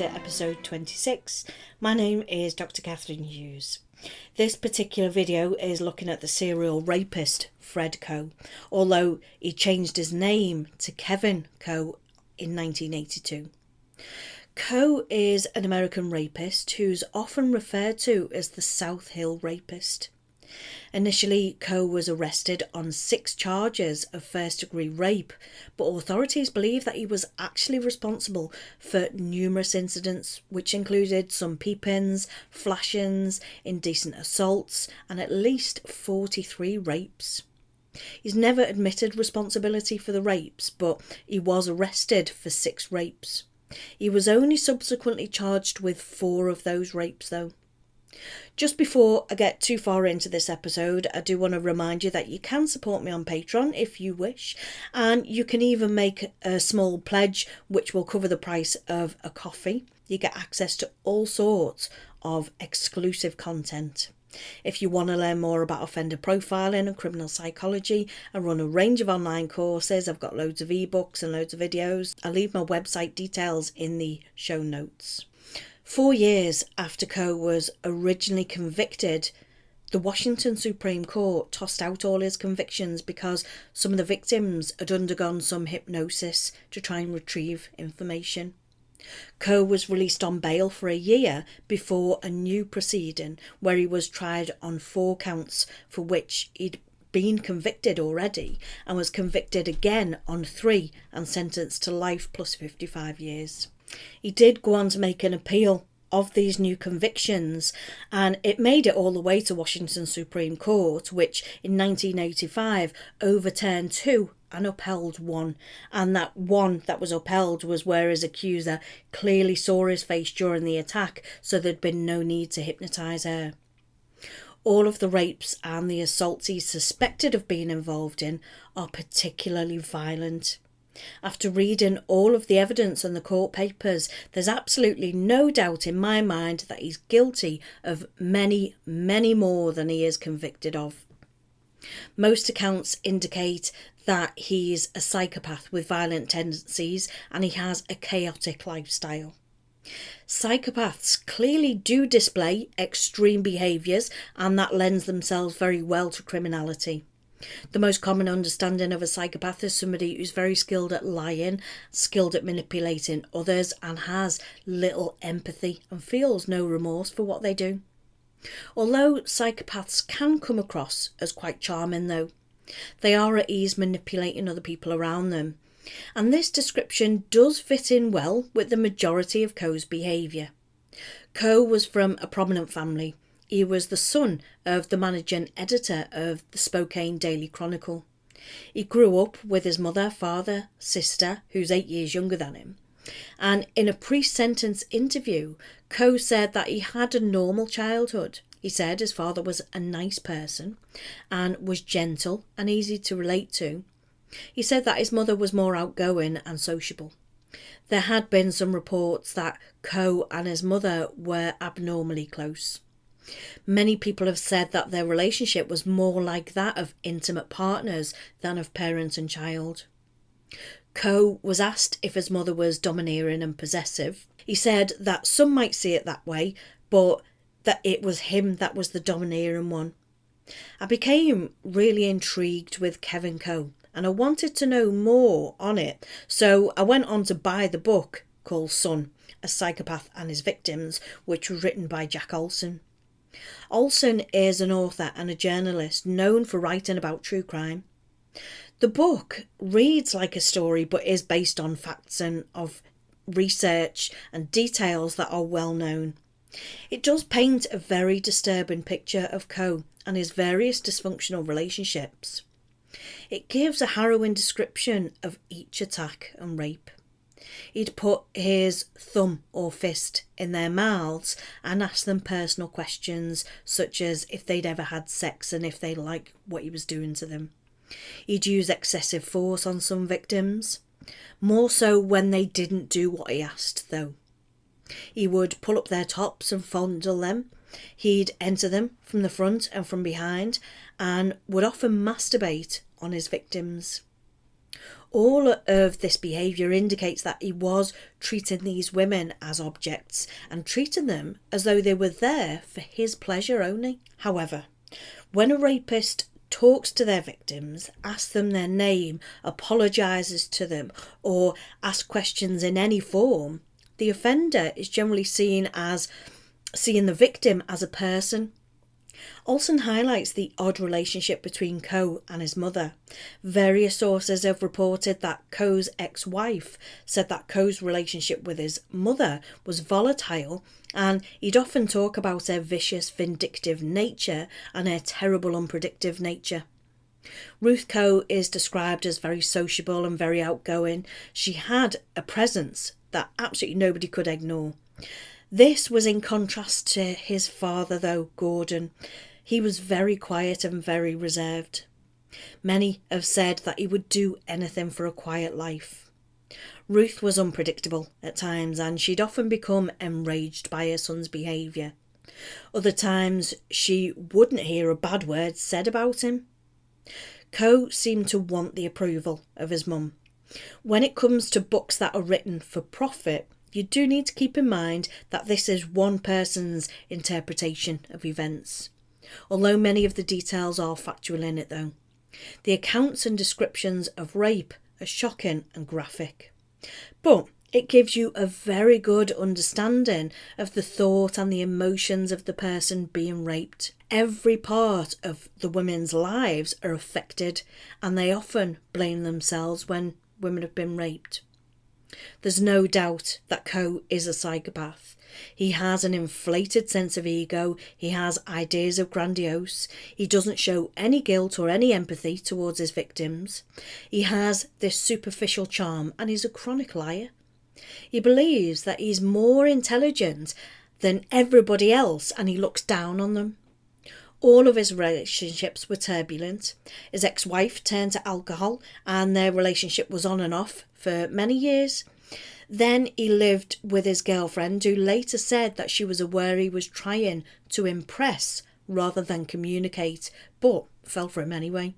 to episode 26. My name is Dr. Catherine Hughes. This particular video is looking at the serial rapist Fred Coe, although he changed his name to Kevin Coe in 1982. Coe is an American rapist who's often referred to as the South Hill Rapist. Initially, Coe was arrested on 6 charges of first-degree rape, but authorities believe that he was actually responsible for numerous incidents, which included some peep-ins, flash-ins, indecent assaults, and at least 43 rapes. He's never admitted responsibility for the rapes, but he was arrested for 6 rapes. He was only subsequently charged with 4 of those rapes, though. Just before I get too far into this episode, I do want to remind you that you can support me on Patreon if you wish, and you can even make a small pledge which will cover the price of a coffee. You get access to all sorts of exclusive content. If you want to learn more about offender profiling and criminal psychology, I run a range of online courses. I've got loads of ebooks and loads of videos. I'll leave my website details in the show notes. 4 years after Coe was originally convicted, the Washington Supreme Court tossed out all his convictions because some of the victims had undergone some hypnosis to try and retrieve information. Coe was released on bail for a year before a new proceeding where he was tried on 4 counts for which he'd been convicted already and was convicted again on 3 and sentenced to life plus 55 years. He did go on to make an appeal of these new convictions, and it made it all the way to Washington Supreme Court, which in 1985 overturned 2 and upheld 1. And that one that was upheld was where his accuser clearly saw his face during the attack, so there'd been no need to hypnotise her. All of the rapes and the assaults he's suspected of being involved in are particularly violent. After reading all of the evidence and the court papers, there's absolutely no doubt in my mind that he's guilty of many, many more than he is convicted of. Most accounts indicate that he's a psychopath with violent tendencies and he has a chaotic lifestyle. Psychopaths clearly do display extreme behaviours, and that lends themselves very well to criminality. The most common understanding of a psychopath is somebody who's very skilled at lying, skilled at manipulating others, and has little empathy and feels no remorse for what they do. Although psychopaths can come across as quite charming though, they are at ease manipulating other people around them. And this description does fit in well with the majority of Coe's behaviour. Coe was from a prominent family. He was the son of the managing editor of the Spokane Daily Chronicle. He grew up with his mother, father, sister, who's 8 years younger than him. And in a pre-sentence interview, Coe said that he had a normal childhood. He said his father was a nice person and was gentle and easy to relate to. He said that his mother was more outgoing and sociable. There had been some reports that Coe and his mother were abnormally close. Many people have said that their relationship was more like that of intimate partners than of parent and child. Coe was asked if his mother was domineering and possessive. He said that some might see it that way, but that it was him that was the domineering one. I became really intrigued with Kevin Coe, and I wanted to know more on it, so I went on to buy the book called Son, A Psychopath and His Victims, which was written by Jack Olson. Olson is an author and a journalist known for writing about true crime. The book reads like a story but is based on facts and of research and details that are well known. It does paint a very disturbing picture of Coe and his various dysfunctional relationships. It gives a harrowing description of each attack and rape. He'd put his thumb or fist in their mouths and ask them personal questions such as if they'd ever had sex and if they liked what he was doing to them. He'd use excessive force on some victims, more so when they didn't do what he asked though. He would pull up their tops and fondle them. He'd enter them from the front and from behind and would often masturbate on his victims. All of this behaviour indicates that he was treating these women as objects and treating them as though they were there for his pleasure only. However, when a rapist talks to their victims, asks them their name, apologises to them, or asks questions in any form, the offender is generally seeing the victim as a person. Olsen highlights the odd relationship between Coe and his mother. Various sources have reported that Coe's ex-wife said that Coe's relationship with his mother was volatile, and he'd often talk about her vicious, vindictive nature and her terrible, unpredictable nature. Ruth Coe is described as very sociable and very outgoing. She had a presence that absolutely nobody could ignore. This was in contrast to his father, though, Gordon. He was very quiet and very reserved. Many have said that he would do anything for a quiet life. Ruth was unpredictable at times, and she'd often become enraged by her son's behaviour. Other times she wouldn't hear a bad word said about him. Coe seemed to want the approval of his mum. When it comes to books that are written for profit, you do need to keep in mind that this is one person's interpretation of events, although many of the details are factual in it though. The accounts and descriptions of rape are shocking and graphic, but it gives you a very good understanding of the thought and the emotions of the person being raped. Every part of the women's lives are affected, and they often blame themselves when women have been raped. There's no doubt that Coe is a psychopath. He has an inflated sense of ego, he has ideas of grandiose, he doesn't show any guilt or any empathy towards his victims. He has this superficial charm, and he's a chronic liar. He believes that he's more intelligent than everybody else, and he looks down on them. All of his relationships were turbulent. His ex-wife turned to alcohol, and their relationship was on and off for many years. Then he lived with his girlfriend, who later said that she was aware he was trying to impress rather than communicate, but fell for him anyway.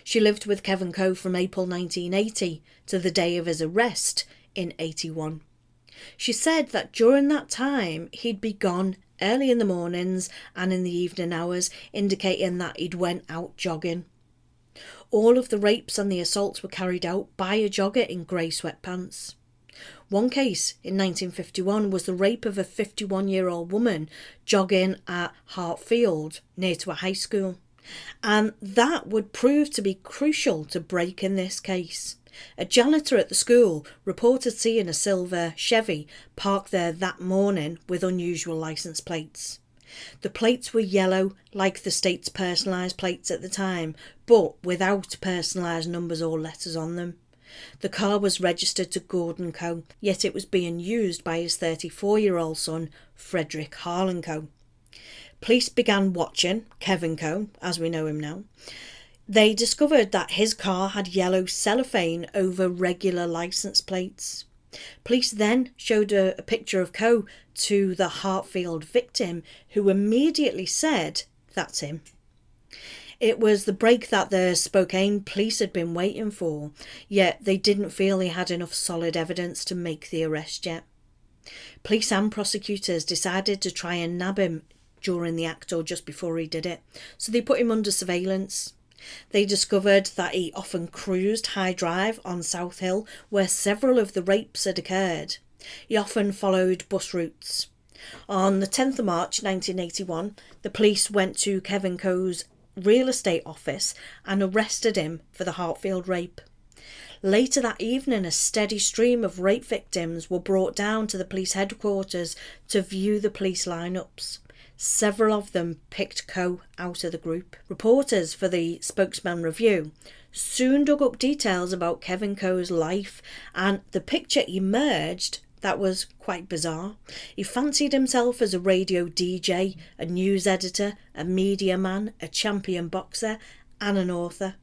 She lived with Kevin Coe from April 1980 to the day of his arrest in 81. She said that during that time he'd be gone early in the mornings and in the evening hours, indicating that he'd went out jogging. All of the rapes and the assaults were carried out by a jogger in grey sweatpants. One case in 1951 was the rape of a 51-year-old woman jogging at Hartfield, near to a high school. And that would prove to be crucial to breaking this case. A janitor at the school reported seeing a silver Chevy parked there that morning with unusual licence plates. The plates were yellow, like the state's personalised plates at the time, but without personalised numbers or letters on them. The car was registered to Gordon Coe, yet it was being used by his 34-year-old son, Frederick Harlan Coe. Police began watching Kevin Coe, as we know him now. They discovered that his car had yellow cellophane over regular licence plates. Police then showed a picture of Coe to the Hartfield victim, who immediately said, "That's him." It was the break that the Spokane police had been waiting for, yet they didn't feel they had enough solid evidence to make the arrest yet. Police and prosecutors decided to try and nab him during the act or just before he did it, so they put him under surveillance. They discovered that he often cruised High Drive on South Hill, where several of the rapes had occurred. He often followed bus routes. On the 10th of March 1981, the police went to Kevin Coe's real estate office and arrested him for the Hartfield rape. Later that evening, a steady stream of rape victims were brought down to the police headquarters to view the police lineups. Several of them picked Coe out of the group. Reporters for the Spokesman Review soon dug up details about Kevin Coe's life, and the picture emerged that was quite bizarre. He fancied himself as a radio DJ, a news editor, a media man, a champion boxer, and an author.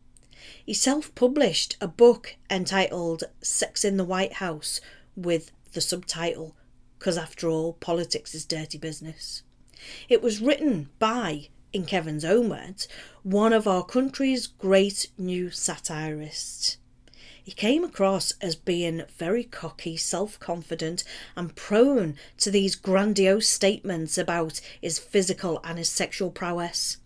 He self-published a book entitled Sex in the White House, with the subtitle, "'Cause after all, politics is dirty business." It was written by, in Kevin's own words, one of our country's great new satirists. He came across as being very cocky, self-confident and prone to these grandiose statements about his physical and his sexual prowess.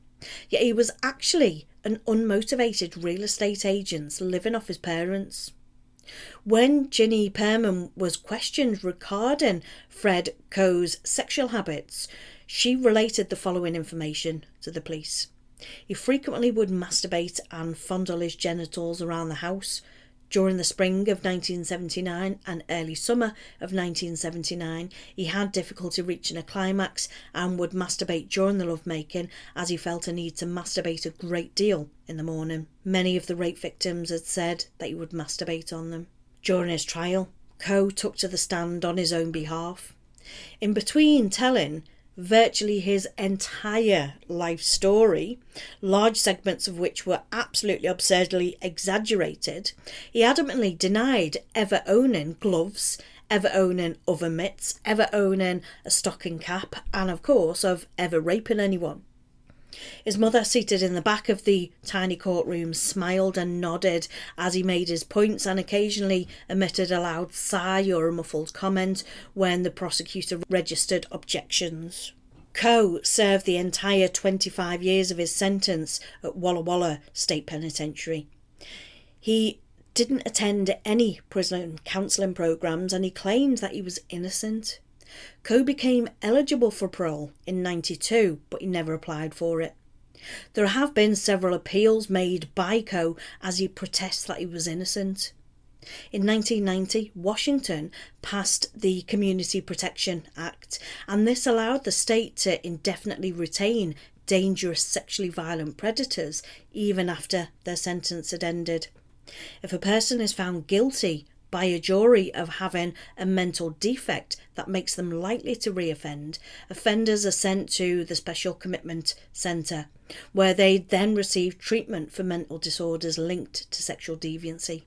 Yet he was actually an unmotivated real estate agent living off his parents. When Ginny Perman was questioned regarding Fred Coe's sexual habits, she related the following information to the police. He frequently would masturbate and fondle his genitals around the house. During the spring of 1979 and early summer of 1979, he had difficulty reaching a climax and would masturbate during the lovemaking, as he felt a need to masturbate a great deal in the morning. Many of the rape victims had said that he would masturbate on them. During his trial, Coe took to the stand on his own behalf. In between telling virtually his entire life story, large segments of which were absolutely absurdly exaggerated, he adamantly denied ever owning gloves, ever owning oven mitts, ever owning a stocking cap, and of course of ever raping anyone. His mother, seated in the back of the tiny courtroom, smiled and nodded as he made his points, and occasionally emitted a loud sigh or a muffled comment when the prosecutor registered objections. Coe served the entire 25 years of his sentence at Walla Walla State Penitentiary. He didn't attend any prison counselling programs, and he claimed that he was innocent. Coe became eligible for parole in 1992, but he never applied for it. There have been several appeals made by Coe as he protests that he was innocent. In 1990, Washington passed the Community Protection Act, and this allowed the state to indefinitely retain dangerous sexually violent predators even after their sentence had ended. If a person is found guilty by a jury of having a mental defect that makes them likely to reoffend, offenders are sent to the Special Commitment Centre, where they then receive treatment for mental disorders linked to sexual deviancy.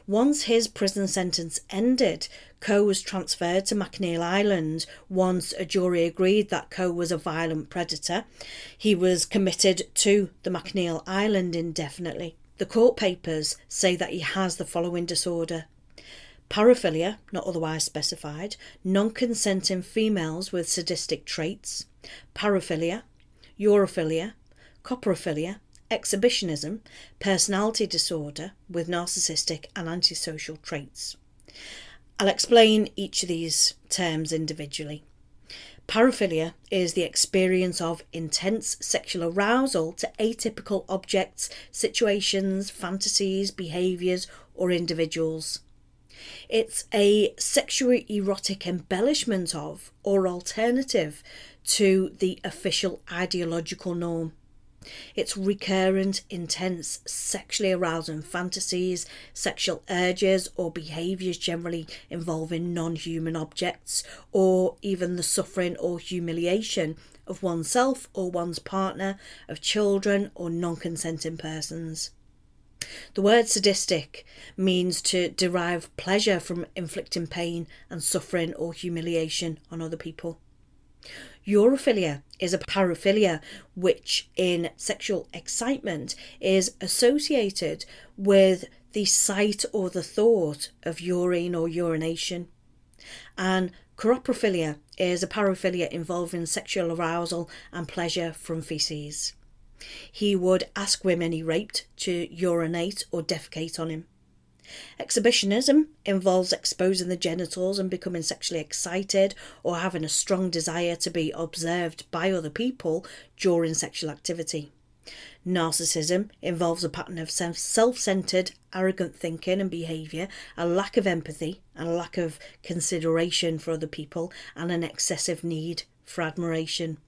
Once his prison sentence ended, Coe was transferred to McNeil Island. Once a jury agreed that Coe was a violent predator, he was committed to the McNeil Island indefinitely. The court papers say that he has the following disorder: paraphilia, not otherwise specified, non-consenting females with sadistic traits, paraphilia, urophilia, coprophilia, exhibitionism, personality disorder with narcissistic and antisocial traits. I'll explain each of these terms individually. Paraphilia is the experience of intense sexual arousal to atypical objects, situations, fantasies, behaviours or individuals. It's a sexually erotic embellishment of or alternative to the official ideological norm. It's recurrent, intense, sexually arousing fantasies, sexual urges or behaviours generally involving non-human objects, or even the suffering or humiliation of oneself or one's partner, of children or non-consenting persons. The word sadistic means to derive pleasure from inflicting pain and suffering or humiliation on other people. Urophilia is a paraphilia which in sexual excitement is associated with the sight or the thought of urine or urination. And coroprophilia is a paraphilia involving sexual arousal and pleasure from faeces. He would ask women he raped to urinate or defecate on him. Exhibitionism involves exposing the genitals and becoming sexually excited or having a strong desire to be observed by other people during sexual activity. Narcissism involves a pattern of self-centered, arrogant thinking and behaviour, a lack of empathy and a lack of consideration for other people, and an excessive need for admiration.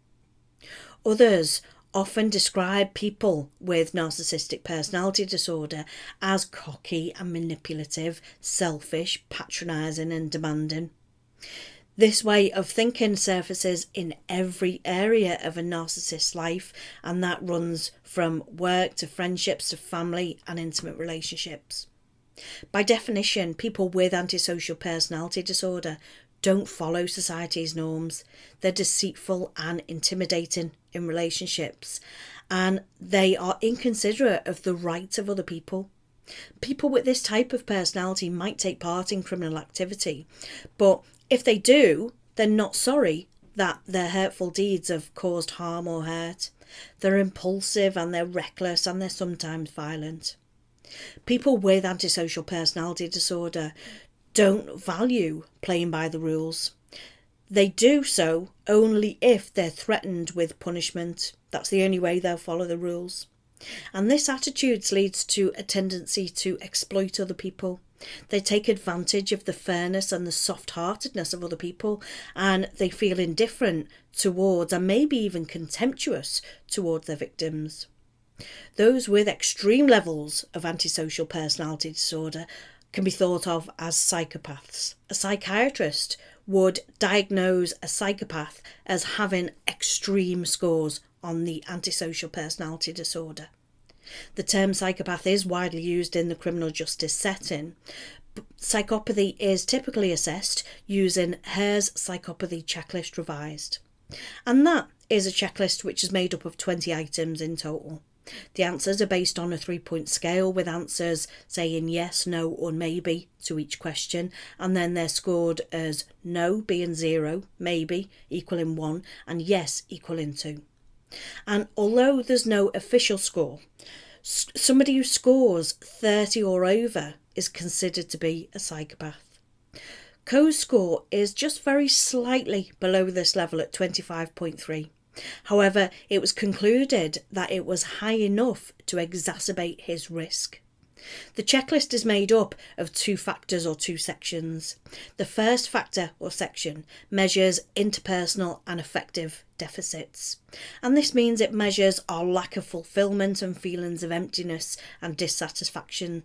Others often describe people with narcissistic personality disorder as cocky and manipulative, selfish, patronising and demanding. This way of thinking surfaces in every area of a narcissist's life, and that runs from work to friendships to family and intimate relationships. By definition, people with antisocial personality disorder don't follow society's norms. They're deceitful and intimidating in relationships, and they are inconsiderate of the rights of other people. People with this type of personality might take part in criminal activity, but if they do, they're not sorry that their hurtful deeds have caused harm or hurt. They're impulsive and they're reckless and they're sometimes violent. People with antisocial personality disorder don't value playing by the rules. They do so only if they're threatened with punishment. That's the only way they'll follow the rules. And this attitude leads to a tendency to exploit other people. They take advantage of the fairness and the soft-heartedness of other people, and they feel indifferent towards and maybe even contemptuous towards their victims. Those with extreme levels of antisocial personality disorder can be thought of as psychopaths. A psychiatrist would diagnose a psychopath as having extreme scores on the antisocial personality disorder. The term psychopath is widely used in the criminal justice setting. Psychopathy is typically assessed using Hare's Psychopathy Checklist Revised. And that is a checklist which is made up of 20 items in total. The answers are based on a 3-point scale, with answers saying yes, no or maybe to each question, and then they're scored as no being 0, maybe equaling 1 and yes equaling 2. And although there's no official score, somebody who scores 30 or over is considered to be a psychopath. Coe's score is just very slightly below this level at 25.3. However, it was concluded that it was high enough to exacerbate his risk. The checklist is made up of 2 factors or 2 sections. The first factor or section measures interpersonal and affective deficits, and this means it measures our lack of fulfilment and feelings of emptiness and dissatisfaction.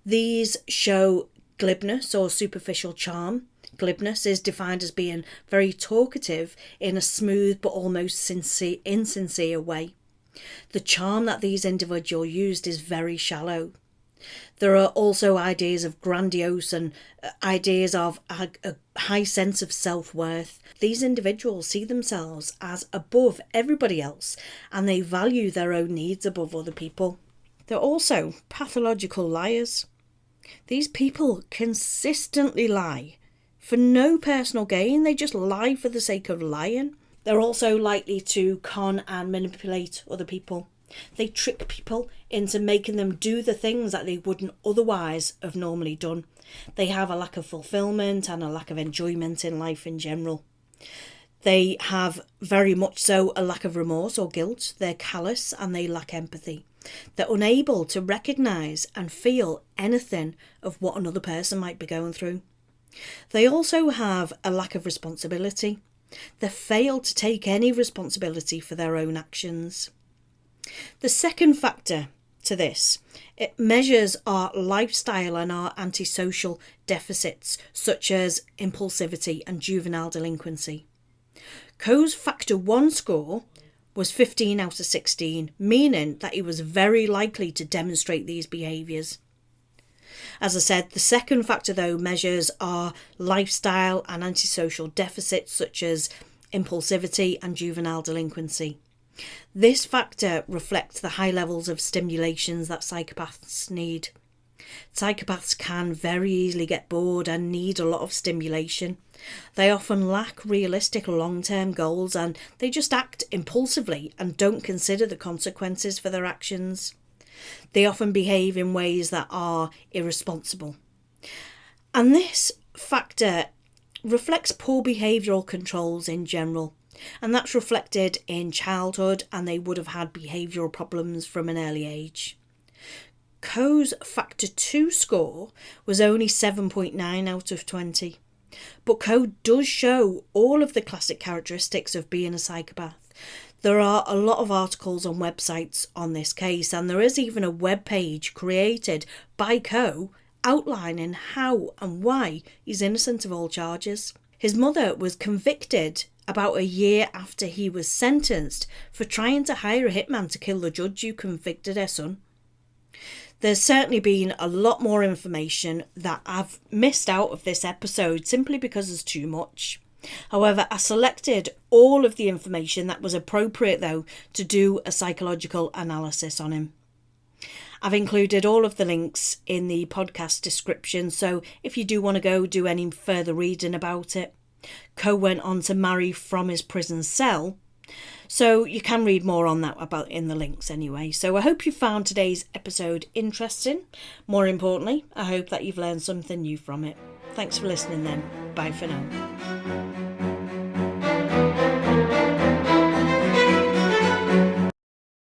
These show glibness or superficial charm. Glibness is defined as being very talkative in a smooth but almost insincere way. The charm that these individuals used is very shallow. There are also ideas of grandiose and ideas of a high sense of self-worth. These individuals see themselves as above everybody else, and they value their own needs above other people. They're also pathological liars. These people consistently lie for no personal gain. They just lie for the sake of lying. They're also likely to con and manipulate other people. They trick people into making them do the things that they wouldn't otherwise have normally done. They have a lack of fulfilment and a lack of enjoyment in life in general. They have very much so a lack of remorse or guilt. They're callous and they lack empathy. They're unable to recognise and feel anything of what another person might be going through. They also have a lack of responsibility. They fail to take any responsibility for their own actions. The second factor to this, it measures our lifestyle and our antisocial deficits, such as impulsivity and juvenile delinquency. Coe's Factor 1 score was 15 out of 16, meaning that he was very likely to demonstrate these behaviours. As I said, the second factor though measures our lifestyle and antisocial deficits such as impulsivity and juvenile delinquency. This factor reflects the high levels of stimulations that psychopaths need. Psychopaths can very easily get bored and need a lot of stimulation. They often lack realistic long-term goals and they just act impulsively and don't consider the consequences for their actions. They often behave in ways that are irresponsible. And this factor reflects poor behavioural controls in general. And that's reflected in childhood, and they would have had behavioural problems from an early age. Coe's Factor 2 score was only 7.9 out of 20. But Coe does show all of the classic characteristics of being a psychopath. There are a lot of articles on websites on this case, and there is even a web page created by Coe outlining how and why he's innocent of all charges. His mother was convicted about a year after he was sentenced for trying to hire a hitman to kill the judge who convicted her son. There's certainly been a lot more information that I've missed out of this episode simply because there's too much. However, I selected all of the information that was appropriate though to do a psychological analysis on him. I've included all of the links in the podcast description, so if you do want to go do any further reading about it. Coe went on to marry from his prison cell, so you can read more on that about in the links anyway. So I hope you found today's episode interesting. More importantly, I hope that you've learned something new from it. Thanks for listening then. Bye for now.